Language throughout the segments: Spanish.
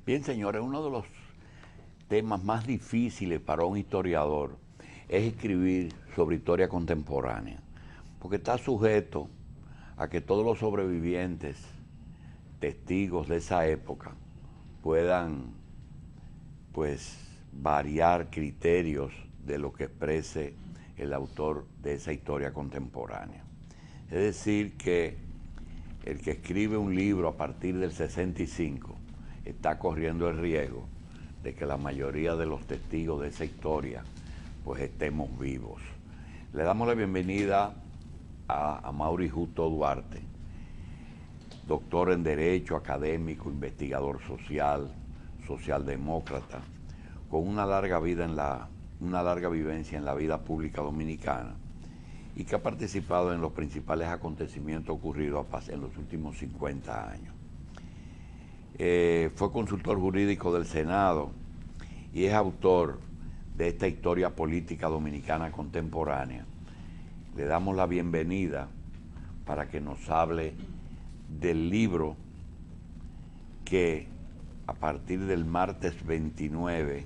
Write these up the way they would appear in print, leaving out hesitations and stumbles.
Bien, señores, uno de los temas más difíciles para un historiador es escribir sobre historia contemporánea, porque está sujeto a que todos los sobrevivientes, testigos de esa época, puedan, pues, variar criterios de lo que exprese el autor de esa historia contemporánea. Es decir, que el que escribe un libro a partir del 65 está corriendo el riesgo de que la mayoría de los testigos de esa historia pues estemos vivos. Le damos la bienvenida a Maury Justo Duarte, doctor en Derecho, académico, investigador social, socialdemócrata, con una larga vivencia en la vida pública dominicana y que ha participado en los principales acontecimientos ocurridos en los últimos 50 años. Fue consultor jurídico del Senado y es autor de esta historia política dominicana contemporánea. Le damos la bienvenida para que nos hable del libro que a partir del martes 29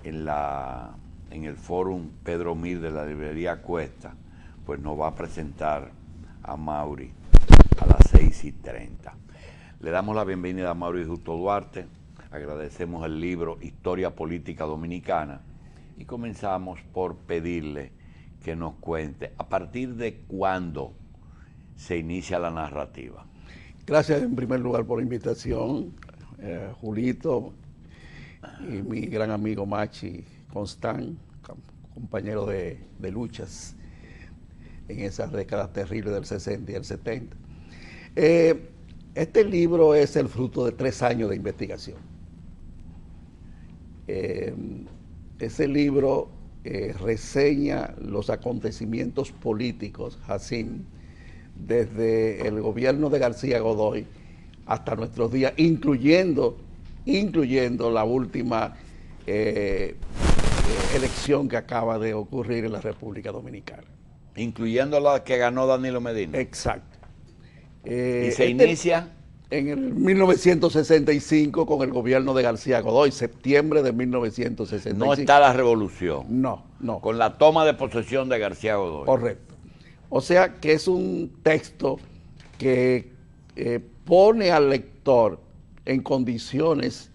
en el Fórum Pedro Mir de la librería Cuesta, pues nos va a presentar a Maury a las 6:30. Le damos la bienvenida a Maury Justo Duarte, agradecemos el libro Historia Política Dominicana y comenzamos por pedirle que nos cuente a partir de cuándo se inicia la narrativa. Gracias en primer lugar por la invitación, Julito y mi gran amigo Machi Constant, compañero de luchas en esas décadas terribles del 60 y el 70. Este libro es el fruto de 3 años de investigación. Ese libro reseña los acontecimientos políticos, Jacín, desde el gobierno de García Godoy hasta nuestros días, incluyendo la última elección que acaba de ocurrir en la República Dominicana. Incluyendo la que ganó Danilo Medina. Exacto. Y se inicia en el 1965 con el gobierno de García Godoy, septiembre de 1965. No está la revolución. No. Con la toma de posesión de García Godoy. Correcto. O sea que es un texto que pone al lector en condiciones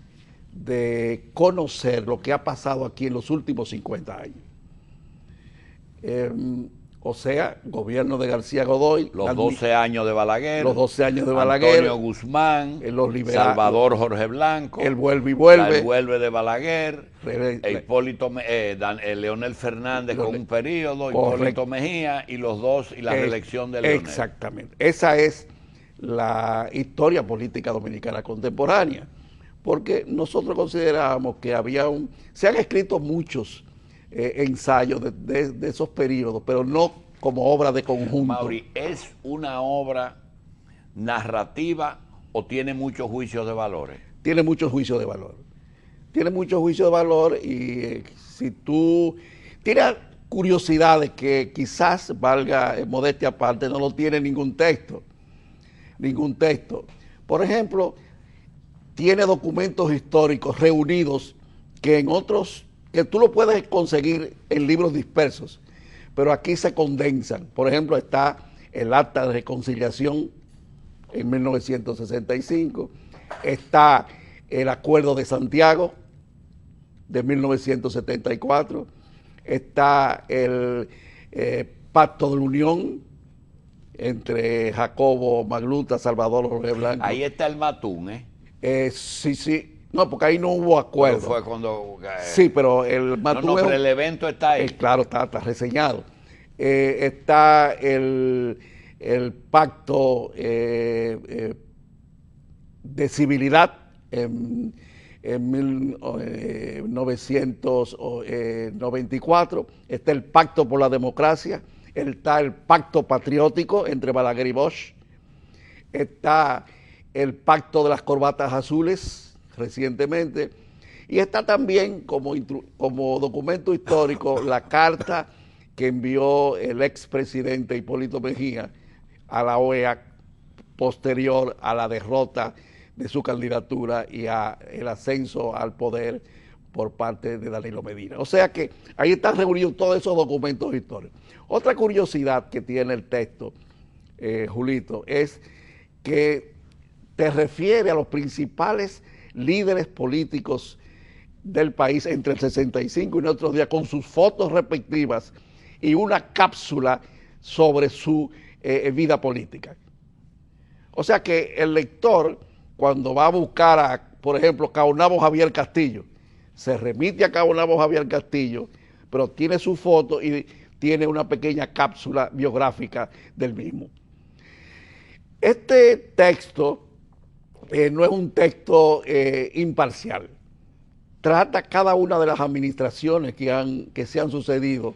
de conocer lo que ha pasado aquí en los últimos 50 años. O sea, gobierno de García Godoy. Los 12 años de Balaguer. Los 12 años de Balaguer. Antonio Guzmán. Los Salvador Jorge Blanco. El vuelve y vuelve. El vuelve de Balaguer. Hipólito, Leonel Fernández con un periodo. Correcto. Hipólito Mejía y los dos y la reelección de Leonel. Exactamente. Esa es la historia política dominicana contemporánea. Porque nosotros considerábamos que se han escrito muchos ensayos de esos periodos, pero no como obra de conjunto. Maury, ¿es una obra narrativa o tiene muchos juicios de valores? Tiene muchos juicios de valor. Tiene muchos juicios de valor y si tú tienes curiosidades que quizás, valga modestia aparte, no lo tiene ningún texto. Ningún texto. Por ejemplo, tiene documentos históricos reunidos que tú lo puedes conseguir en libros dispersos, pero aquí se condensan. Por ejemplo, está el Acta de Reconciliación en 1965, está el Acuerdo de Santiago de 1974, está el Pacto de la Unión entre Jacobo Magluta, Salvador Jorge Blanco. Ahí está el Matún, Sí. No, porque ahí no hubo acuerdo. Fue cuando... sí, pero el Matún... pero el evento está ahí. Claro, está reseñado. Está el pacto de civilidad en 1994. Está el pacto por la democracia. Está el pacto patriótico entre Balaguer y Bosch. Está el pacto de las corbatas azules recientemente, y está también como documento histórico la carta que envió el expresidente Hipólito Mejía a la OEA posterior a la derrota de su candidatura y a el ascenso al poder por parte de Danilo Medina. O sea que ahí están reunidos todos esos documentos históricos. Otra curiosidad que tiene el texto, Julito, es que te refiere a los principales líderes políticos del país entre el 65 y nuestros días, con sus fotos respectivas y una cápsula sobre su vida política. O sea que el lector, cuando va a buscar a, por ejemplo, Caonabo Javier Castillo, se remite a Caonabo Javier Castillo, pero tiene su foto y tiene una pequeña cápsula biográfica del mismo. Este texto no es un texto imparcial. Trata cada una de las administraciones que se han sucedido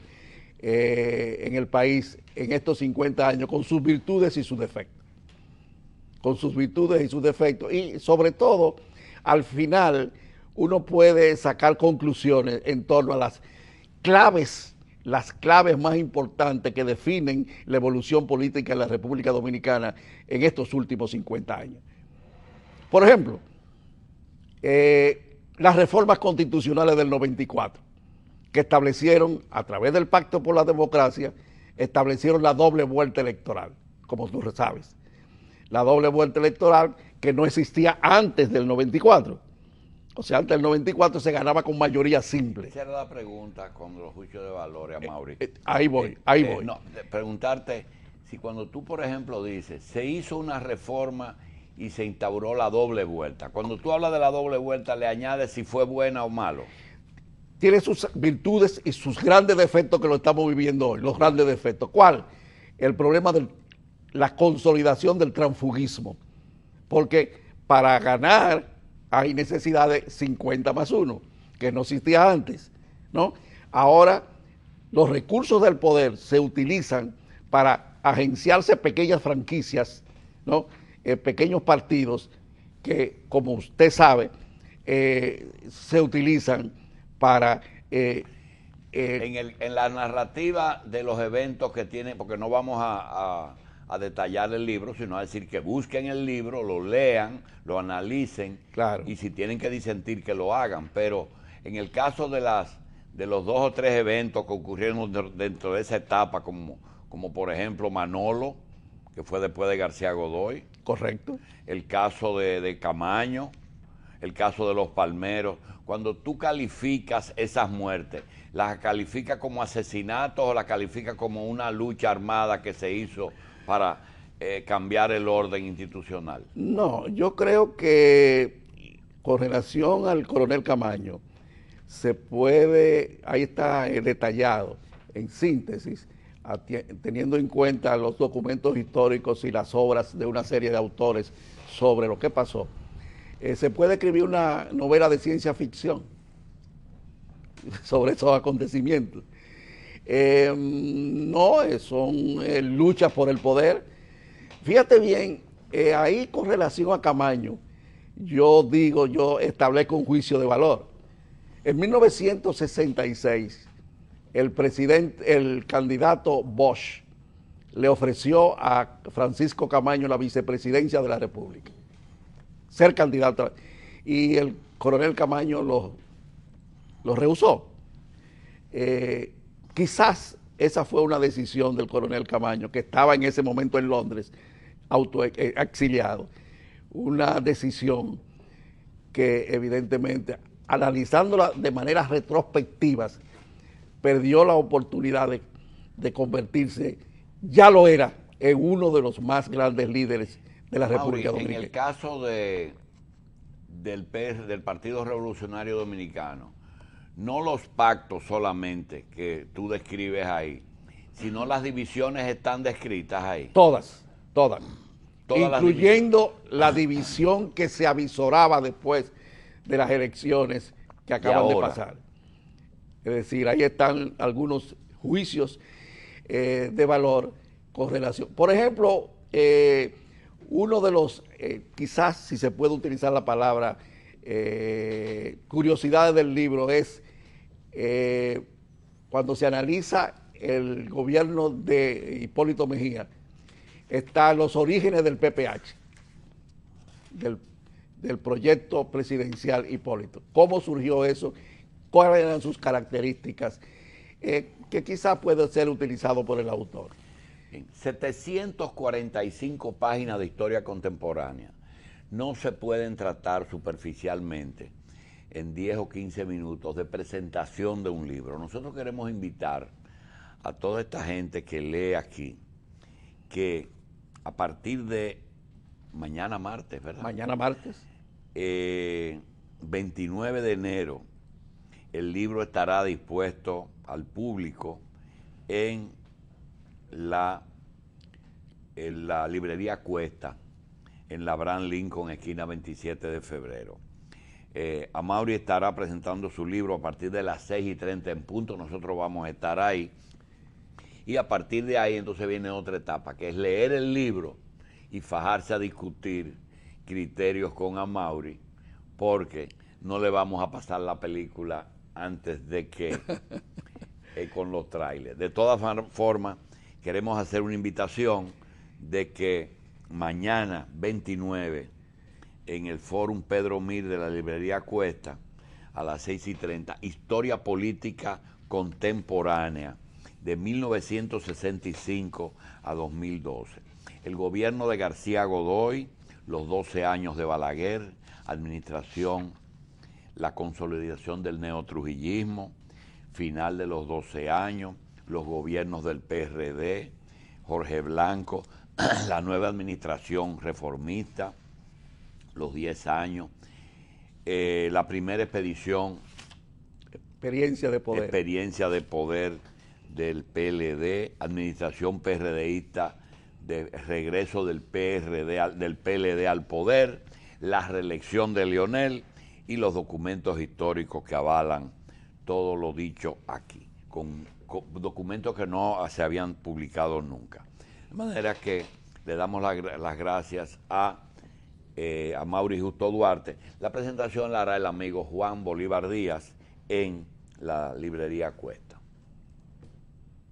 en el país en estos 50 años, con sus virtudes y sus defectos. Con sus virtudes y sus defectos. Y sobre todo, al final, uno puede sacar conclusiones en torno a las claves más importantes que definen la evolución política en la República Dominicana en estos últimos 50 años. Por ejemplo, las reformas constitucionales del 94, que establecieron, a través del Pacto por la Democracia, establecieron la doble vuelta electoral, como tú sabes. La doble vuelta electoral que no existía antes del 94. O sea, antes del 94 se ganaba con mayoría simple. Esa era la pregunta con los juicios de valores, Amaury. Ahí voy. No, preguntarte si cuando tú, por ejemplo, dices, se hizo una reforma y se instauró la doble vuelta. Cuando tú hablas de la doble vuelta, le añades si fue buena o malo. Tiene sus virtudes y sus grandes defectos que lo estamos viviendo hoy, los grandes defectos. ¿Cuál? El problema de la consolidación del transfugismo. Porque para ganar hay necesidad de 50 más 1, que no existía antes, ¿no? Ahora los recursos del poder se utilizan para agenciarse pequeñas franquicias, ¿no? Pequeños partidos que, como usted sabe, se utilizan para... en la narrativa de los eventos que tienen, porque no vamos a detallar el libro, sino a decir que busquen el libro, lo lean, lo analicen, claro, y si tienen que disentir que lo hagan, pero en el caso de los 2 o 3 eventos que ocurrieron dentro de esa etapa, como por ejemplo Manolo, que fue después de García Godoy. Correcto. El caso de Camaño, el caso de los Palmeros. Cuando tú calificas esas muertes, ¿las calificas como asesinatos o las calificas como una lucha armada que se hizo para cambiar el orden institucional? No, yo creo que con relación al coronel Camaño, se puede, ahí está detallado, en síntesis, teniendo en cuenta los documentos históricos y las obras de una serie de autores sobre lo que pasó, se puede escribir una novela de ciencia ficción sobre esos acontecimientos. No, son luchas por el poder. Fíjate bien, ahí con relación a Camaño, yo establezco un juicio de valor. En 1966, el candidato Bosch le ofreció a Francisco Camaño la vicepresidencia de la República, ser candidato, y el coronel Camaño lo rehusó. Quizás esa fue una decisión del coronel Camaño, que estaba en ese momento en Londres, exiliado. Una decisión que evidentemente, analizándola de maneras retrospectivas, perdió la oportunidad de convertirse, ya lo era, en uno de los más grandes líderes de la República Dominicana. En el caso del Partido Revolucionario Dominicano, no los pactos solamente que tú describes ahí, sino las divisiones están descritas ahí. Todas. Incluyendo la división que se avisoraba después de las elecciones que acaban de pasar. Es decir, ahí están algunos juicios de valor con relación. Por ejemplo, uno de los, quizás si se puede utilizar la palabra, curiosidades del libro es cuando se analiza el gobierno de Hipólito Mejía, están los orígenes del PPH, del proyecto presidencial Hipólito. ¿Cómo surgió eso? ¿Cuáles eran sus características? Que quizás puede ser utilizado por el autor. 745 páginas de historia contemporánea no se pueden tratar superficialmente en 10 o 15 minutos de presentación de un libro. Nosotros queremos invitar a toda esta gente que lee aquí, que a partir de mañana martes, ¿verdad? Mañana martes. 29 de enero, el libro estará dispuesto al público en la librería Cuesta, en la Abraham Lincoln, esquina 27 de febrero. Amaury estará presentando su libro a partir de las 6:30 en punto. Nosotros vamos a estar ahí. Y a partir de ahí entonces viene otra etapa, que es leer el libro y fajarse a discutir criterios con Amaury, porque no le vamos a pasar la película antes de que con los trailers. De todas formas, queremos hacer una invitación de que mañana 29 en el Fórum Pedro Mir de la librería Cuesta a las 6:30, Historia Política Contemporánea de 1965 a 2012. El gobierno de García Godoy, los 12 años de Balaguer, administración, la consolidación del neotrujillismo, final de los 12 años, los gobiernos del PRD, Jorge Blanco, la nueva administración reformista, los 10 años, la primera expedición, experiencia de poder del PLD, administración PRDista, de regreso del PLD al poder, la reelección de Leonel y los documentos históricos que avalan todo lo dicho aquí, con documentos que no se habían publicado nunca. De manera que le damos las gracias a Amaury Justo Duarte. La presentación la hará el amigo Juan Bolívar Díaz en la librería Cuesta.